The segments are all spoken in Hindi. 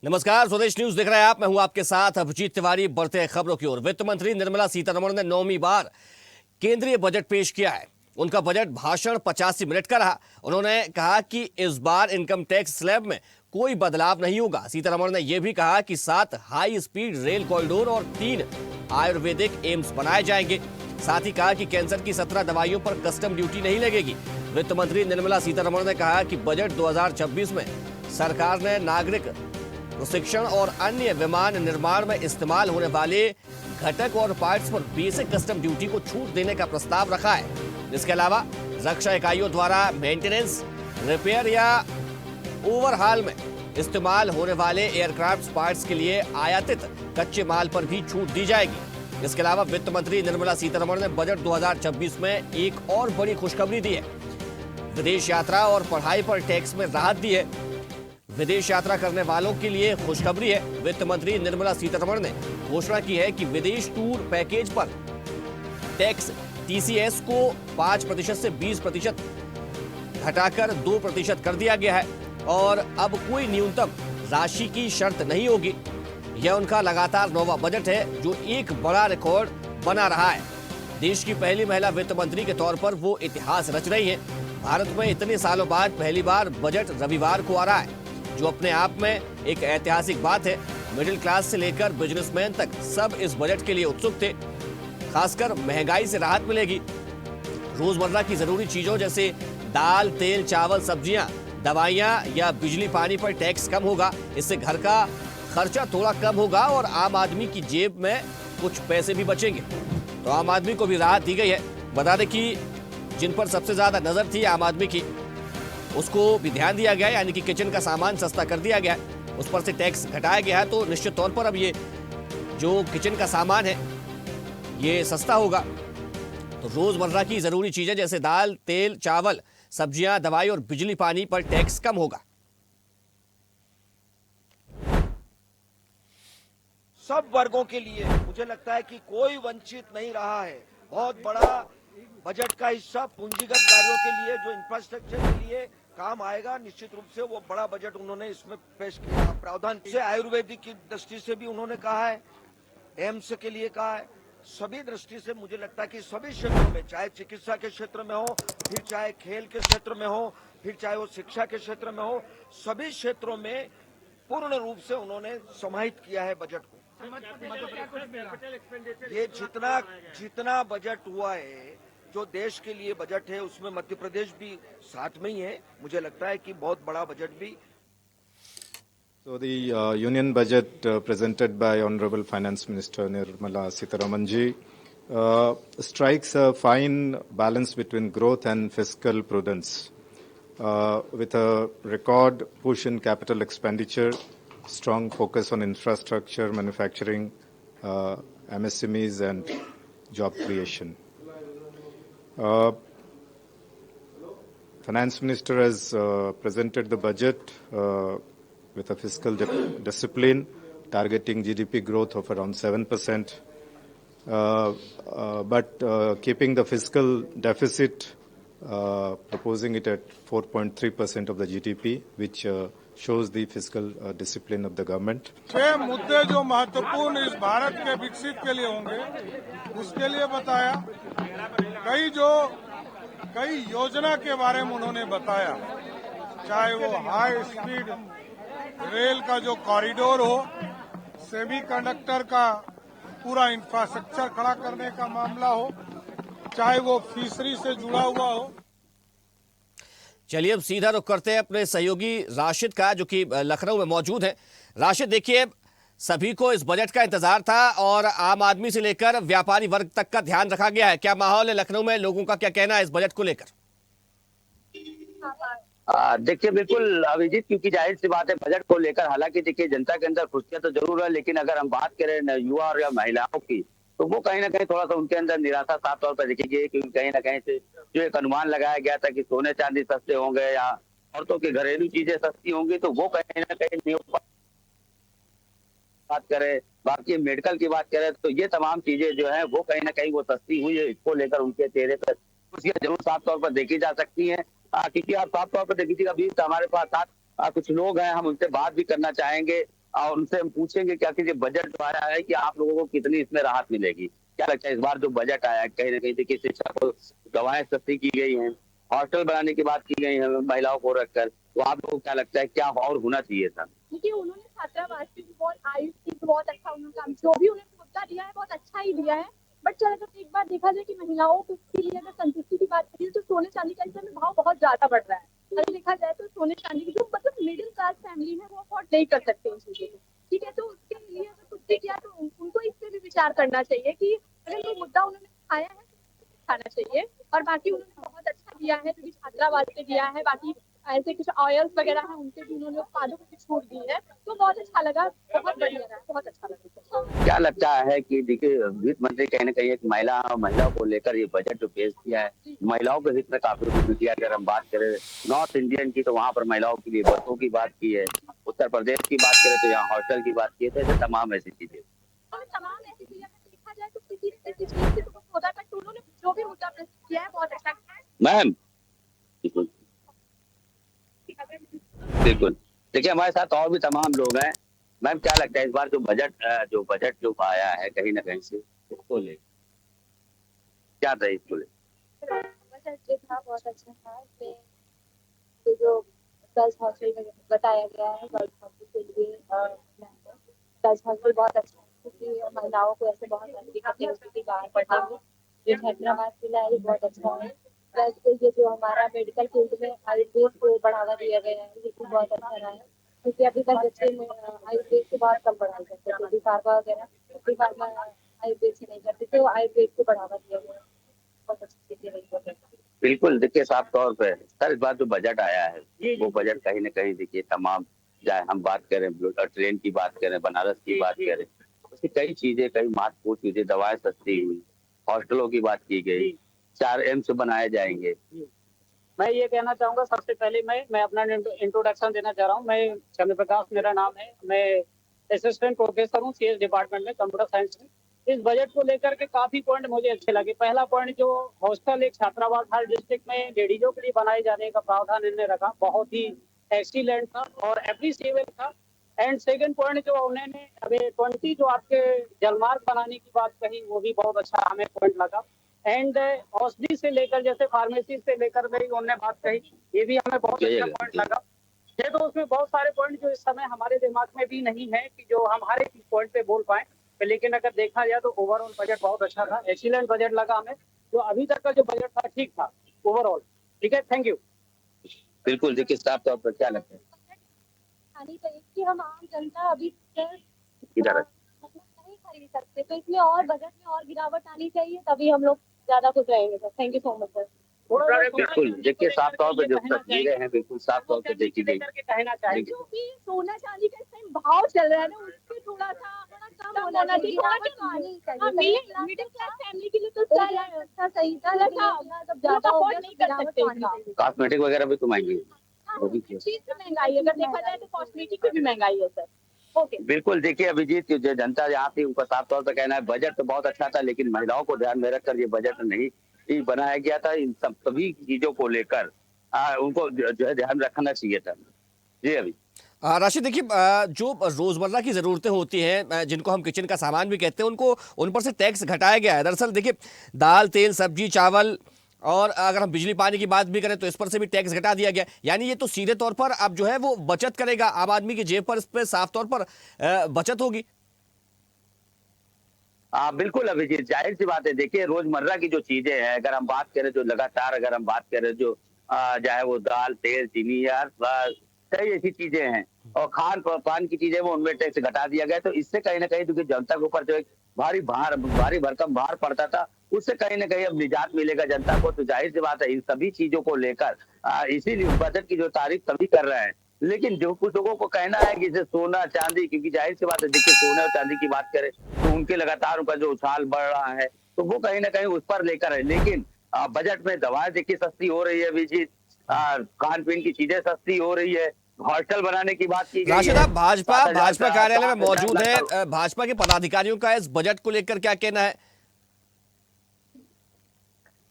नमस्कार, स्वदेश न्यूज देख रहे हैं आप। मैं हूं आपके साथ अभिजीत तिवारी। बढ़ते हैं खबरों की ओर। वित्त मंत्री निर्मला सीतारमण ने 9वीं बार केंद्रीय बजट पेश किया है। उनका बजट भाषण 85 मिनट का रहा। उन्होंने कहा कि इस बार इनकम टैक्स स्लैब में कोई बदलाव नहीं होगा। सीतारमण ने यह भी कहा कि 7 हाई स्पीड रेल कॉरिडोर और 3 आयुर्वेदिक एम्स बनाए जाएंगे। साथ ही कहा कि कैंसर की 17 दवाइयों पर कस्टम ड्यूटी नहीं लगेगी। वित्त मंत्री निर्मला सीतारमण ने कहा कि बजट 2026 में सरकार ने नागरिक प्रशिक्षण और अन्य विमान निर्माण में इस्तेमाल होने वाले घटक और पार्ट्स पर बेसिक कस्टम ड्यूटी को छूट देने का प्रस्ताव रखा है। इसके अलावा रक्षा इकाइयों द्वारा मेंटेनेंस, रिपेयर या ओवरहाल में इस्तेमाल होने वाले एयरक्राफ्ट पार्ट्स के लिए आयातित कच्चे माल पर भी छूट दी जाएगी। इसके अलावा वित्त मंत्री निर्मला सीतारमण ने बजट 2026 में एक और बड़ी खुशखबरी दी है। विदेश यात्रा और पढ़ाई पर टैक्स में राहत दी है। विदेश यात्रा करने वालों के लिए खुशखबरी है। वित्त मंत्री निर्मला सीतारमण ने घोषणा की है कि विदेश टूर पैकेज पर टैक्स टीसीएस को 5% से 20% घटाकर 2% कर दिया गया है और अब कोई न्यूनतम राशि की शर्त नहीं होगी। यह उनका लगातार 9वां बजट है जो एक बड़ा रिकॉर्ड बना रहा है। देश की पहली महिला वित्त मंत्री के तौर पर वो इतिहास रच रही हैं। भारत में इतने सालों बाद पहली बार बजट रविवार को आ रहा है, जो अपने आप में एक ऐतिहासिक बात है। मिडिल क्लास से लेकर बिजनेसमैन तक सब इस बजट के लिए उत्सुक थे। खासकर महंगाई से राहत मिलेगी। रोजमर्रा की जरूरी चीजों जैसे दाल, तेल, चावल, सब्जियां, दवाइयां या बिजली पानी पर टैक्स कम होगा। इससे घर का खर्चा थोड़ा कम होगा और आम आदमी की जेब में कुछ पैसे भी बचेंगे। तो आम आदमी को भी राहत दी गई है। बता दें कि जिन पर सबसे ज्यादा नजर थी आम आदमी की, उसको भी ध्यान दिया गया है, यानी कि किचन का सामान सस्ता कर दिया गया है, उस पर से टैक्स घटाया गया है। तो निश्चित तौर पर अब ये जो किचन का सामान है ये सस्ता होगा। तो रोजमर्रा की जरूरी चीजें जैसे दाल, तेल, चावल, सब्जियां, दवाई और बिजली पानी पर टैक्स कम होगा। सब वर्गों के लिए मुझे लगता है कि कोई वंचित नहीं रहा है। बहुत बड़ा बजट का हिस्सा पूंजीगत कार्यों के लिए, जो इंफ्रास्ट्रक्चर के लिए काम आएगा, निश्चित रूप से वो बड़ा बजट उन्होंने इसमें पेश किया। प्रावधान से आयुर्वेदिक की दृष्टि से भी उन्होंने कहा है, एम्स के लिए कहा है। सभी दृष्टि से मुझे लगता है कि सभी क्षेत्रों में, चाहे चिकित्सा के क्षेत्र में हो, फिर चाहे खेल के क्षेत्र में हो, फिर चाहे वो शिक्षा के क्षेत्र में हो, सभी क्षेत्रों में पूर्ण रूप से उन्होंने समाहित किया है बजट को। ये जितना बजट हुआ है, जो देश के लिए बजट है, उसमें मध्य प्रदेश भी साथ में ही है। मुझे लगता है कि बहुत बड़ा बजट भी। So the union budget presented by Honorable Finance Minister Nirmala Sitharaman ji strikes a fine balance between growth and fiscal prudence, with a record push in capital expenditure, strong focus on infrastructure, manufacturing, MSMEs and job creation. Finance Minister has presented the budget with a fiscal discipline, targeting GDP growth of around 7%, but keeping the fiscal deficit, proposing it at 4.3% of the GDP, which shows the fiscal discipline of the government. 6 मुद्दे जो महत्वपूर्ण इस भारत के विकसित के लिए होंगे, उसके लिए बताया। कई योजना के बारे में उन्होंने बताया, चाहे वो हाई स्पीड रेल का जो कॉरिडोर हो, सेमीकंडक्टर का पूरा इंफ्रास्ट्रक्चर खड़ा करने का मामला हो, चाहे वो फिशरी से जुड़ा हुआ हो। चलिए अब सीधा रुख करते हैं अपने सहयोगी राशिद का, जो कि लखनऊ में मौजूद है। राशिद, देखिए, सभी को इस बजट का इंतजार था और आम आदमी से लेकर व्यापारी वर्ग तक का ध्यान रखा गया है। क्या माहौल है लखनऊ में? लोगों का क्या कहना है इस बजट को लेकर? देखिए, बिल्कुल अभिजीत, क्योंकि जाहिर सी बात है बजट को लेकर, हालांकि देखिए जनता के अंदर खुशियां तो जरूर है, लेकिन अगर हम बात करें युवा और या महिलाओं की, तो वो कहीं ना कहीं थोड़ा सा उनके अंदर निराशा साफ तौर पर दिखेगी। क्योंकि कहीं ना कहीं से जो एक अनुमान लगाया गया था कि सोने चांदी सस्ते होंगे या औरतों की घरेलू चीजें सस्ती होंगी, तो वो कहीं ना कहीं नहीं हो। बात करें, बाकी मेडिकल की बात करें, तो ये तमाम चीजें जो है वो कहीं ना कहीं वो सस्ती हुई है। इसको लेकर उनके चेहरे पर खुशियां जरूर साफ तौर पर देखी जा सकती है। क्योंकि आप साफ तौर पर देखिए, अभी हमारे पास साथ कुछ लोग हैं, हम उनसे बात भी करना चाहेंगे। और उनसे हम पूछेंगे क्या कि ये बजट जो आया है कि आप लोगों को कितनी इसमें राहत मिलेगी। क्या लगता है इस बार जो बजट आया है कहीं ना कहीं देखिए शिक्षा को दवाएं सस्ती की गई हैं, हॉस्टल बनाने की बात की गई है महिलाओं को रखकर, तो आप लोगों को क्या लगता है क्या और होना चाहिए था? देखिए उन्होंने छात्रावास पे भी बहुत आयुष की भी बहुत अच्छा उन्होंने काम, जो भी उन्होंने मुद्दा दिया है बहुत अच्छा ही दिया है। बट चल अगर एक बार देखा जाए कि महिलाओं के लिए अगर संतुष्टि की बात करिए तो सोने चांदी का इस समय भाव बहुत ज्यादा बढ़ रहा है। अगर देखा जाए तो सोने चांदी की जो मतलब मिडिल क्लास फैमिली है वो अफोर्ड नहीं कर सकते इन चीजों को। ठीक है, तो उसके लिए अगर कुछ भी किया तो उनको इस पे भी विचार करना चाहिए कि अगर ये मुद्दा उन्होंने उठाया है तो उठाना चाहिए। और बाकी उन्होंने बहुत अच्छा दिया है, जो भी छात्रावास पे दिया है, बाकी ऐसे कुछ ऑयल्स वगैरह है उनके भी उन्होंने उत्पादों को भी छूट दी है, तो बहुत अच्छा लगा, बहुत बढ़िया रहा, बहुत अच्छा लगा। क्या लगता है कि देखिए वित्त मंत्री कहीं ना कहीं एक महिलाओं को लेकर ये बजट जो पेश किया है महिलाओं के हित में काफी रूप दिया। अगर हम बात करें नॉर्थ इंडियन की तो वहाँ पर महिलाओं के लिए बसों की बात की है, उत्तर प्रदेश की बात करें तो यहाँ हॉस्टल की बात की है, तो ऐसे तमाम ऐसी चीजें। और तमाम ऐसी चीजें अगर देखा जाए तो किसी किसी चीज से तो कुछ होता है, बट उन्होंने जो भी मुद्दा प्रस्तुत किया है बहुत अच्छा है। मैम बिल्कुल बिल्कुल, देखिए हमारे साथ और भी तमाम लोग हैं। मैम क्या लगता है इस बार जो बजट जो आया है कहीं ना कहीं से इसको ले क्या था इसको ले? बजट जो था बहुत अच्छा था। इसमें ये जो गर्ल्स हॉस्टल बताया गया है, गर्ल्स हॉस्टल के लिए गर्ल्स हॉस्टल बहुत अच्छा है क्योंकि महिलाओं को ऐसे बहुत सारी दिक्कतें होती थी बाहर पढ़ने में। ये छात्रावास मिला है, ये बहुत अच्छा है। प्लस ये जो हमारा मेडिकल फील्ड में आयुर्वेद को बढ़ावा दिया गया है, ये भी बहुत अच्छा रहा है क्योंकि अभी तक बच्चे में आयुर्वेद से बहुत कम पढ़ाई करते थे, बी फार्मा वगैरह बी फार्मा आयुर्वेद से नहीं करते थे, तो आयुर्वेद को बढ़ावा दिया गया है, बहुत अच्छी चीजें रही है। बिल्कुल, देखिए साफ तौर पे सर इस बार जो बजट आया है वो बजट कहीं ना कहीं देखिए तमाम, चाहे हम बात करें ट्रेन की बात करें, बनारस की बात करें, ऐसी कई चीजें, कई महत्वपूर्ण चीजें, दवाएं सस्ती हुई, हॉस्टलों की बात की गई, 4 एम्स बनाए जाएंगे। मैं ये कहना चाहूंगा सबसे पहले मैं अपना इंट्रोडक्शन देना चाह रहा हूँ। मैं चंद्र प्रकाश मेरा नाम है, मैं असिस्टेंट प्रोफेसर हूँ सीएस डिपार्टमेंट में कंप्यूटर साइंस में। इस बजट को लेकर के काफी पॉइंट मुझे अच्छे लगे। पहला पॉइंट जो हॉस्टल एक छात्रावास हर डिस्ट्रिक्ट में लेडीजों के लिए बनाए जाने का प्रावधान इन्होंने रखा, बहुत ही एक्सीलेंट था और एप्रिसिएबल था। एंड सेकंड पॉइंट जो उन्होंने अभी 20 जो आपके जलमार्ग बनाने की बात कही वो भी बहुत अच्छा हमें पॉइंट लगा। एंड औषधि से लेकर जैसे फार्मेसी से लेकर भी उन्होंने बात कही, ये भी हमें बहुत अच्छा पॉइंट लगा। ये तो उसमें बहुत सारे पॉइंट जो इस समय हमारे दिमाग में भी नहीं है कि जो हम हर एक पॉइंट पे बोल पाए, लेकिन अगर देखा जाए तो ओवरऑल बजट बहुत अच्छा था, एक्सीलेंट बजट लगा हमें। जो अभी तक का जो बजट था ठीक था ओवरऑल। ठीक है, थैंक यू। बिल्कुल, देखिए साफ तौर पर क्या लगता है आनी चाहिए कि हम आम जनता अभी इधर नहीं खरीद सकते, तो इसमें और बजट में और गिरावट आनी चाहिए, तभी हम लोग ज्यादा खुश रहेंगे sir. Thank you so much sir. बिल्कुल, देखिए साफ तौर पर जो तस्वीरें हैं बिल्कुल साफ तौर पर देखी गई। कहना चाहिए जो भी सोना चांदी का इस टाइम भाव चल रहा है ना, उससे थोड़ा सा कम होना चाहिए, मिडिल क्लास फैमिली के लिए तो अच्छा सही था, जब ज्यादा नहीं कर सकते। कॉस्मेटिक वगैरह भी तो महंगी चीज भी महंगाई, अगर देखा जाए तो कॉस्मेटिक की भी महंगाई है सर। ओके, बिल्कुल, देखिए अभिजीत जो जनता यहाँ थी उनका साफ तौर पर कहना है बजट तो बहुत अच्छा था, लेकिन महिलाओं को ध्यान में रखकर ये बजट नहीं बनाया गया था। इन सभी चीजों को लेकर उनको जो है ध्यान रखना चाहिए था। जी अभी राशिद देखिए, जो रोजमर्रा की जरूरतें होती हैं, जिनको हम किचन का सामान भी कहते हैं, उनको उन पर से टैक्स घटाया गया है। दरअसल देखिए दाल, तेल, सब्जी, चावल और अगर हम बिजली पानी की बात भी करें तो इस पर से भी टैक्स घटा दिया गया। यानी ये तो सीधे तौर पर अब जो है वो बचत करेगा आम आदमी की जेब पर, इस पर साफ तौर पर बचत होगी। बिल्कुल अभिजीत, जाहिर सी बात है। देखिए रोजमर्रा की जो चीजें हैं अगर हम बात करें जो लगातार अगर हम बात करें जो चाहे वो दाल, तेल, चीनी या कई ऐसी चीजें हैं और खान पान की चीजें वो उनमें टैक्स घटा दिया गया, तो इससे कहीं ना कहीं क्योंकि जनता के ऊपर जो एक भारी भरकम भार पड़ता था, उससे कहीं ना कहीं अब निजात मिलेगा जनता को। तो जाहिर सी बात है इन सभी चीजों को लेकर इसीलिए बजट की जो तारीफ सभी कर रहे हैं। लेकिन जो कुछ लोगों को कहना है कि जैसे सोना चांदी, क्योंकि जाहिर सी बात है देखिए सोना और चांदी की बात करें तो उनके लगातार उनका जो उछाल बढ़ रहा है तो वो कहीं ना कहीं उस पर लेकर है। लेकिन बजट में दवाएं देखिए सस्ती हो रही है अभिजीत, खान पीन की चीजें सस्ती हो रही है, हॉस्टल बनाने की बात की गई राशिद, है। आप भाजपा कार्यालय में मौजूद है, भाजपा के पदाधिकारियों का इस बजट को लेकर क्या कहना है?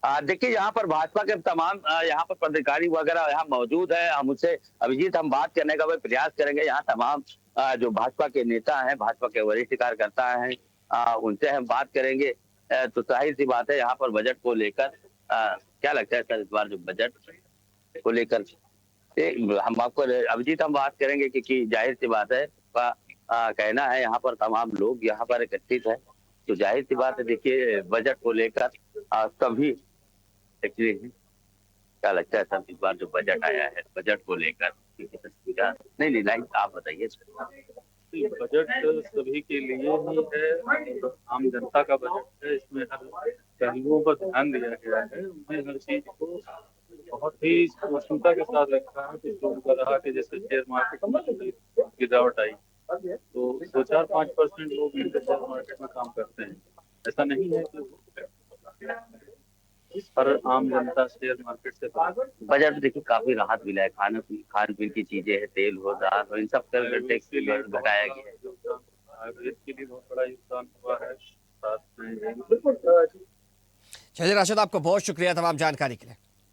देखिए यहाँ पर भाजपा के तमाम यहाँ पर पदाधिकारी वगैरह यहाँ मौजूद है। हम उससे अभिजीत हम बात करने का प्रयास करेंगे। यहाँ तमाम जो भाजपा के नेता हैं, भाजपा के वरिष्ठ कार्यकर्ता हैं, उनसे हम बात करेंगे। तो जाहिर सी बात है यहाँ पर बजट को लेकर क्या लगता है सर, इस बार जो बजट को लेकर हम आपको अभिजीत हम बात करेंगे, क्योंकि जाहिर सी बात है कहना है यहाँ पर तमाम लोग यहाँ पर एकत्रित है, तो जाहिर सी बात है देखिए बजट को लेकर सभी एक्चुअली क्या लगता है सर, इस बार जो बजट आया है बजट को लेकर नहीं आप बताइए। बजट सभी के लिए ही है, आम जनता का बजट है, इसमें हर पहलुओं पर ध्यान दिया गया है। उन्हें हर चीज को बहुत ही सूक्ष्मता के साथ रखा है। कुछ लोगों का रहा कि जैसे शेयर मार्केट में गिरावट आई, तो 2-4-5% लोग शेयर मार्केट में काम करते हैं, ऐसा नहीं है कि पर आम जनता शेयर मार्केट से बजट देखिए काफी राहत मिला है, खान पीन की चीजें है, तेल हो, दाल हो, इन सब पर टैक्स घटाया गया है। इसके लिए बहुत बड़ा योगदान हुआ है। साथ में चलिए राशिद, आपको बहुत शुक्रिया तमाम जानकारी के लिए।